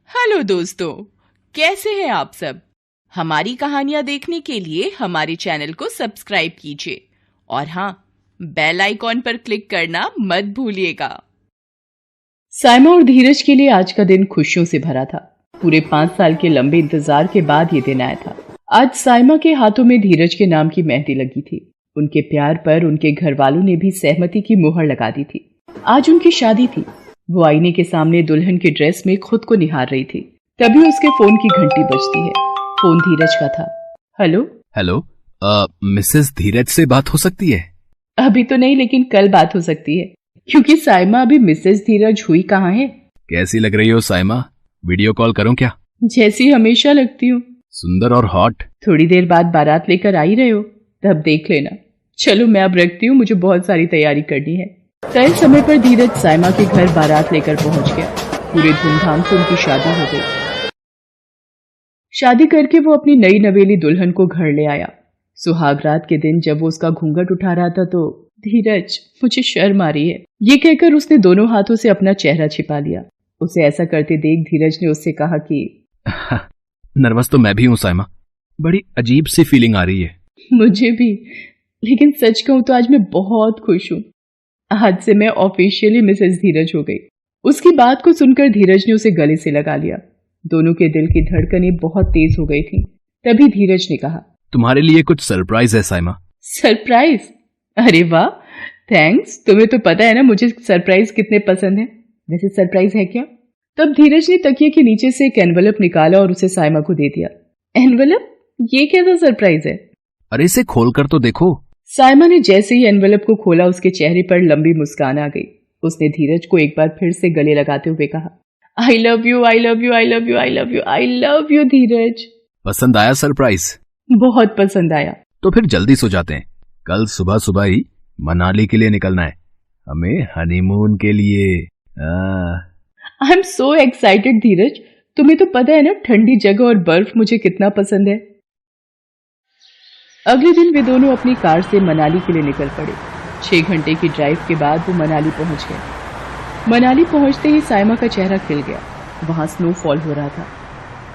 Hello दोस्तों, कैसे हैं आप सब। हमारी कहानियां देखने के लिए हमारे चैनल को सब्सक्राइब कीजिए और हाँ, बेल आइकॉन पर क्लिक करना मत भूलिएगा। साइमा और धीरज के लिए आज का दिन खुशियों से भरा था। पूरे 5 साल के लंबे इंतजार के बाद ये दिन आया था। आज साइमा के हाथों में धीरज के नाम की मेहंदी लगी थी। उनके प्यार पर उनके घर वालों ने भी सहमति की मुहर लगा दी थी। आज उनकी शादी थी। वो आईने के सामने दुल्हन की ड्रेस में खुद को निहार रही थी। तभी उसके फोन की घंटी बजती है। फोन धीरज का था। हेलो हेलो, मिसेस धीरज से बात हो सकती है? अभी तो नहीं, लेकिन कल बात हो सकती है, क्योंकि साइमा अभी मिसेस धीरज हुई कहाँ है। कैसी लग रही हो साइमा? वीडियो कॉल करूं क्या? जैसी हमेशा लगती हूँ। सुंदर और हॉट। थोड़ी देर बाद बारात लेकर आई रहे हो, तब देख लेना। चलो मैं अब रखती हूँ, मुझे बहुत सारी तैयारी करनी है। तय समय पर धीरज साइमा के घर बारात लेकर पहुंच गया। पूरे धूमधाम से उनकी शादी हो गई। शादी करके वो अपनी नई नवेली दुल्हन को घर ले आया। सुहाग रात के दिन जब वो उसका घूंघट उठा रहा था तो धीरज, मुझे शर्म आ रही है, ये कहकर उसने दोनों हाथों से अपना चेहरा छिपा लिया। उसे ऐसा करते देख धीरज ने उससे कहा कि नर्वस तो मैं भी हूँ साइमा, बड़ी अजीब सी फीलिंग आ रही है। मुझे भी, लेकिन सच कहूं तो आज मैं बहुत खुश हूँ। आज से मैं ऑफिशियली मिसेस धीरज हो गई। उसकी बात को सुनकर धीरज ने उसे गले से लगा लिया। दोनों के दिल की धड़कनें बहुत तेज हो गई थीं। तभी धीरज ने कहा, तुम्हारे लिए कुछ सरप्राइज है साइमा। सरप्राइज? अरे वाह, थैंक्स। तुम्हें तो पता है ना मुझे सरप्राइज कितने पसंद है। वैसे सरप्राइज है क्या? तब धीरज ने तकिए के नीचे से एक एनवलप निकाला और उसे साइमा को दे दिया। एनवलप? ये कैसा सरप्राइज है? अरे इसे खोलकर तो देखो। साइमा ने जैसे ही एनवलप को खोला, उसके चेहरे पर लंबी मुस्कान आ गई। उसने धीरज को एक बार फिर से गले लगाते हुए कहा, I love you, I love you, I love you, I love you, I love you Dheeraj. पसंद आया सरप्राइज? बहुत पसंद आया। तो फिर जल्दी सो जाते हैं। कल सुबह सुबह ही मनाली के लिए निकलना है, हमें हनीमून के लिए। आई एम सो एक्साइटेड धीरज। तुम्हें तो पता है ना ठंडी जगह और बर्फ मुझे कितना पसंद है। अगले दिन वे दोनों अपनी कार से मनाली के लिए निकल पड़े। 6 घंटे की ड्राइव के बाद वो मनाली पहुंच गए। मनाली पहुंचते ही साइमा का चेहरा खिल गया। वहां स्नोफॉल हो रहा था।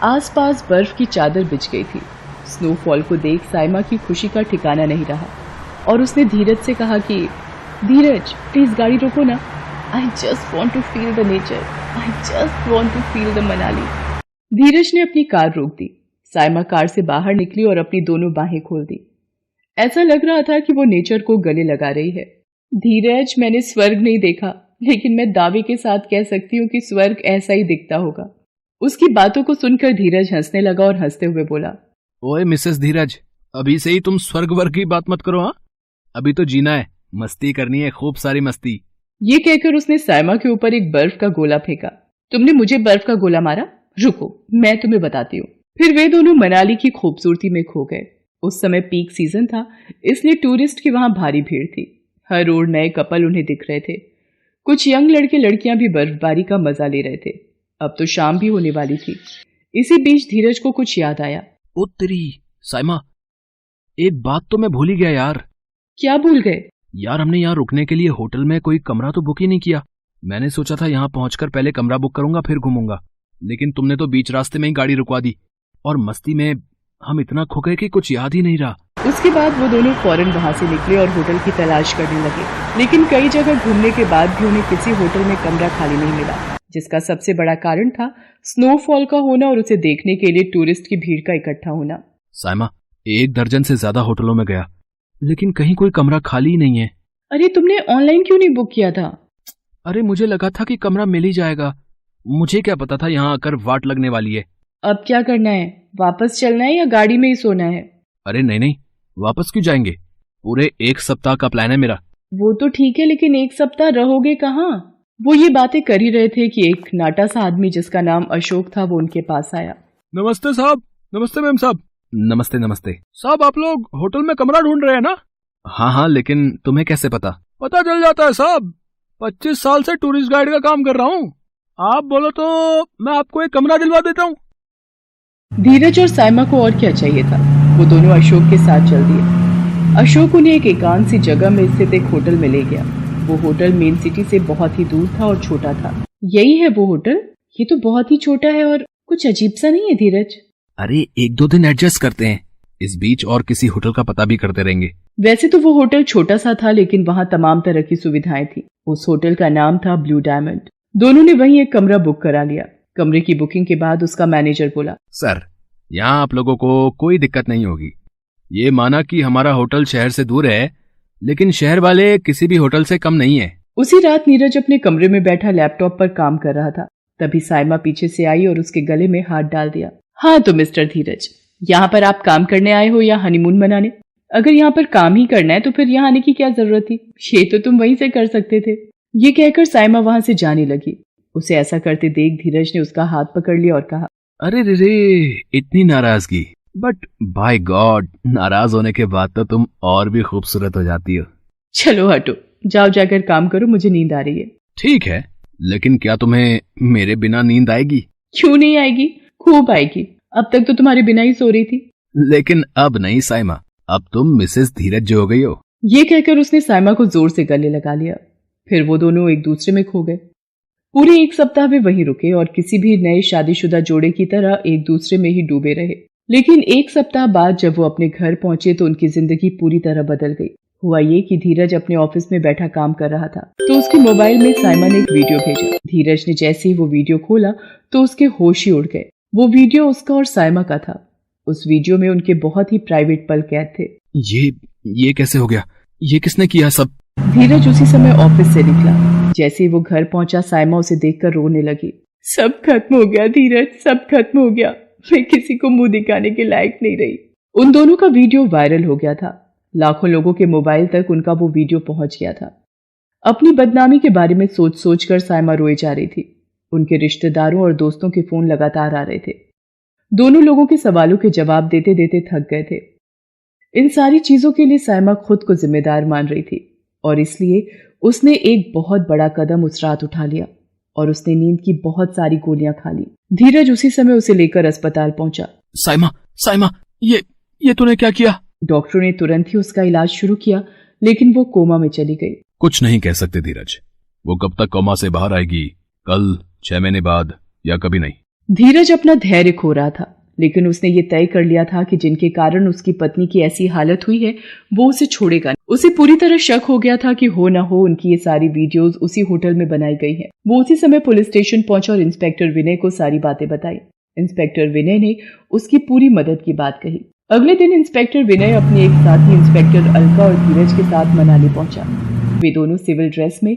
आसपास बर्फ की चादर बिछ गई थी। स्नोफॉल को देख साइमा की खुशी का ठिकाना नहीं रहा और उसने धीरज से कहा कि धीरज प्लीज गाड़ी रोको ना। I just want to feel the nature, I just want to feel the Manali. Dheeraj ने अपनी कार रोक दी। साइमा कार से बाहर निकली और अपनी दोनों बाहें खोल दी। ऐसा लग रहा था कि वो नेचर को गले लगा रही है। धीरज, मैंने स्वर्ग नहीं देखा, लेकिन मैं दावे के साथ कह सकती हूँ कि स्वर्ग ऐसा ही दिखता होगा। उसकी बातों को सुनकर धीरज हंसने लगा और हंसते हुए बोला, ओए मिसेस धीरज, अभी से ही तुम स्वर्ग वर्ग की बात मत करो। हाँ, अभी तो जीना है, मस्ती करनी है, खूब सारी मस्ती। ये कहकर उसने साइमा के ऊपर एक बर्फ का गोला फेंका। तुमने मुझे बर्फ का गोला मारा? रुको, मैं तुम्हें बताती हूँ। फिर वे दोनों मनाली की खूबसूरती में खो गए। उस समय पीक सीजन था, इसलिए टूरिस्ट की वहां भारी भीड़ थी। हर ओर नए कपल उन्हें दिख रहे थे। कुछ यंग लड़के लड़कियां भी बर्फबारी का मजा ले रहे थे। अब तो शाम भी होने वाली थी। इसी बीच धीरज को कुछ याद आया। ओ तेरी साइमा, एक बात तो मैं भूल ही गया यार। क्या भूल गए? यार हमने यहाँ रुकने के लिए होटल में कोई कमरा तो बुक ही नहीं किया। मैंने सोचा था यहाँ पहुंचकर पहले कमरा बुक करूंगा फिर घूमूंगा, लेकिन तुमने तो बीच रास्ते में ही गाड़ी रुकवा दी और मस्ती में हम इतना खो गए कि कुछ याद ही नहीं रहा। उसके बाद वो दोनों फौरन वहां से निकले और होटल की तलाश करने लगे, लेकिन कई जगह घूमने के बाद भी उन्हें किसी होटल में कमरा खाली नहीं मिला, जिसका सबसे बड़ा कारण था स्नोफॉल का होना और उसे देखने के लिए टूरिस्ट की भीड़ का इकट्ठा होना। साइमा, 1 दर्जन से ज्यादा होटलों में गया, लेकिन कहीं कोई कमरा खाली ही नहीं है। अरे तुमने ऑनलाइन क्यों नहीं बुक किया था? अरे मुझे लगा था कि कमरा मिल ही जाएगा, मुझे क्या पता था यहाँ आकर वाट लगने वाली है। अब क्या करना है? वापस चलना है या गाड़ी में ही सोना है? अरे नहीं, वापस क्यों जाएंगे? पूरे 1 सप्ताह का प्लान है मेरा। वो तो ठीक है, लेकिन 1 सप्ताह रहोगे कहाँ? वो ये बातें कर ही रहे थे कि एक नाटा सा आदमी जिसका नाम अशोक था वो उनके पास आया। नमस्ते साहब। नमस्ते मैम साहब। नमस्ते नमस्ते साहब, आप लोग होटल में कमरा ढूंढ रहे हैं ना? हाँ, लेकिन तुम्हें कैसे पता? पता चल जाता है साहब, 25 साल से टूरिस्ट गाइड का काम कर रहा हूँ। आप बोलो तो मैं आपको एक कमरा दिलवा देता हूँ। धीरज और साइमा को और क्या चाहिए था, वो दोनों अशोक के साथ चल दिए। अशोक उन्हें एक एकांत सी जगह में स्थित एक होटल में ले गया। वो होटल मेन सिटी से बहुत ही दूर था और छोटा था। यही है वो होटल? ये तो बहुत ही छोटा है और कुछ अजीब सा नहीं है धीरज। अरे 1-2 दिन एडजस्ट करते हैं, इस बीच और किसी होटल का पता भी करते रहेंगे। वैसे तो वो होटल छोटा सा था, लेकिन वहाँ तमाम तरह की सुविधाएं थी। उस होटल का नाम था ब्लू डायमंड। दोनों ने वहीं एक कमरा बुक करा लिया। कमरे की बुकिंग के बाद उसका मैनेजर बोला, सर यहाँ आप लोगों को कोई दिक्कत नहीं होगी। ये माना कि हमारा होटल शहर से दूर है, लेकिन शहर वाले किसी भी होटल से कम नहीं है। उसी रात नीरज अपने कमरे में बैठा लैपटॉप पर काम कर रहा था। तभी साइमा पीछे से आई और उसके गले में हाथ डाल दिया। हाँ तो मिस्टर धीरज, यहाँ पर आप काम करने आए हो या हनीमून मनाने? अगर यहाँ पर काम ही करना है तो फिर यहाँ आने की क्या जरूरत थी? ये तो तुम वहीं से कर सकते थे। ये कहकर साइमा वहां से जाने लगी। उसे ऐसा करते देख धीरज ने उसका हाथ पकड़ लिया और कहा, अरे रे इतनी नाराजगी, बट बाय गॉड नाराज होने के बाद तो तुम और भी खूबसूरत हो जाती हो। चलो हटो, जाओ जाकर काम करो, मुझे नींद आ रही है। ठीक है, लेकिन क्या तुम्हें मेरे बिना नींद आएगी? क्यों नहीं आएगी, खूब आएगी। अब तक तो तुम्हारे बिना ही सो रही थी। लेकिन अब नहीं साइमा, अब तुम मिसेस धीरज जो हो गई हो। ये कहकर उसने साइमा को जोर से गले लगा लिया। फिर वो दोनों एक दूसरे में खो गए। पूरे 1 सप्ताह वे वहीं रुके और किसी भी नए शादीशुदा जोड़े की तरह एक दूसरे में ही डूबे रहे। लेकिन 1 सप्ताह बाद जब वो अपने घर पहुंचे तो उनकी जिंदगी पूरी तरह बदल गई। हुआ ये कि धीरज अपने ऑफिस में बैठा काम कर रहा था तो उसके मोबाइल में साइमा ने एक वीडियो भेजा। धीरज ने जैसे ही वो वीडियो खोला तो उसके होश ही उड़ गए। वो वीडियो उसका और साइमा का था। उस वीडियो में उनके बहुत ही प्राइवेट पल कैद थे। ये कैसे हो गया? ये किसने किया सब? धीरज उसी समय ऑफिस से निकला। जैसे ही वो घर पहुंचा साइमा उसे देखकर रोने लगी। सब खत्म हो गया धीरज, सब खत्म हो गया। मैं किसी को मुंह दिखाने के लायक नहीं रही। उन दोनों का वीडियो वायरल हो गया था। लाखों लोगों के मोबाइल तक उनका वो वीडियो पहुंच गया था। अपनी बदनामी के बारे में सोच सोच कर साइमा रोए जा रही थी। उनके रिश्तेदारों और दोस्तों के फोन लगातार आ रहे थे। दोनों लोगों के सवालों के जवाब देते देते थक गए थे। इन सारी चीजों के लिए साइमा खुद को जिम्मेदार मान रही थी और इसलिए उसने एक बहुत बड़ा कदम उस रात उठा लिया और उसने नींद की बहुत सारी गोलियां खा ली। धीरज उसी समय उसे लेकर अस्पताल पहुंचा। साइमा, ये तूने क्या किया? डॉक्टरों ने तुरंत ही उसका इलाज शुरू किया, लेकिन वो कोमा में चली गई। कुछ नहीं कह सकते धीरज, वो कब तक कोमा से बाहर आएगी? कल, 6 महीने बाद, या कभी नहीं? धीरज अपना धैर्य खो रहा था, लेकिन उसने ये तय कर लिया था कि जिनके कारण उसकी पत्नी की ऐसी हालत हुई है वो उसे छोड़ेगा नहीं। उसे पूरी तरह शक हो गया था कि हो ना हो उनकी ये सारी वीडियोस उसी होटल में बनाई गई हैं। वो उसी समय पुलिस स्टेशन पहुंचा और इंस्पेक्टर विनय को सारी बातें बताई। इंस्पेक्टर विनय ने उसकी पूरी मदद की बात कही। अगले दिन इंस्पेक्टर विनय अपने एक साथी इंस्पेक्टर अलका और धीरज के साथ मनाली पहुंचा। वे दोनों सिविल ड्रेस में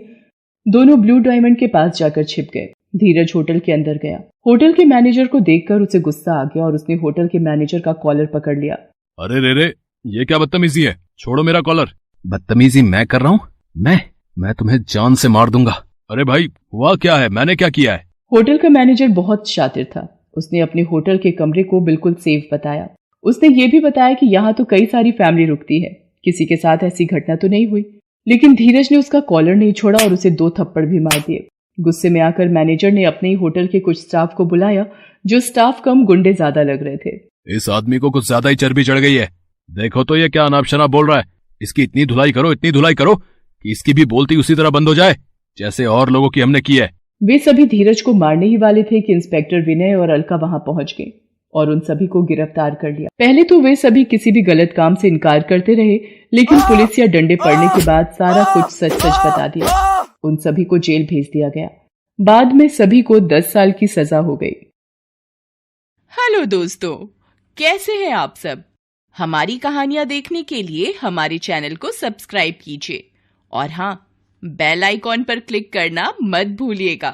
दोनों ब्लू डायमंड के पास जाकर छिप गए। धीरज होटल के अंदर गया। होटल के मैनेजर को देखकर उसे गुस्सा आ गया और उसने होटल के मैनेजर का कॉलर पकड़ लिया। अरे रे, ये क्या बदतमीजी है? छोड़ो मेरा कॉलर। बदतमीजी मैं कर रहा हूँ? मैं तुम्हें जान से मार दूंगा। अरे भाई, हुआ क्या है? मैंने क्या किया है? होटल का मैनेजर बहुत शातिर था। उसने अपने होटल के कमरे को बिल्कुल सेफ बताया। उसने ये भी बताया कि यहाँ तो कई सारी फैमिली रुकती है, किसी के साथ ऐसी घटना तो नहीं हुई। लेकिन धीरज ने उसका कॉलर नहीं छोड़ा और उसे 2 थप्पड़ भी मार दिए। गुस्से में आकर मैनेजर ने अपने ही होटल के कुछ स्टाफ को बुलाया, जो स्टाफ कम गुंडे ज्यादा लग रहे थे। इस आदमी को कुछ ज्यादा ही चर्बी चढ़ गई है। देखो तो ये क्या अनाप शनाप बोल रहा है। इसकी इतनी धुलाई करो कि इसकी भी बोलती उसी तरह बंद हो जाए जैसे और लोगों की हमने की है। वे सभी धीरज को मारने ही वाले थे कि इंस्पेक्टर विनय और अलका वहां पहुंच गए और उन सभी को गिरफ्तार कर लिया। पहले तो वे सभी किसी भी गलत काम से इनकार करते रहे, लेकिन पुलिस या डंडे पड़ने के बाद सारा कुछ सच बता दिया। उन सभी को जेल भेज दिया गया। बाद में सभी को 10 साल की सजा हो गई। हेलो दोस्तों, कैसे हैं आप सब? हमारी कहानियां देखने के लिए हमारे चैनल को सब्सक्राइब कीजिए और हाँ, बेल आइकॉन पर क्लिक करना मत भूलिएगा।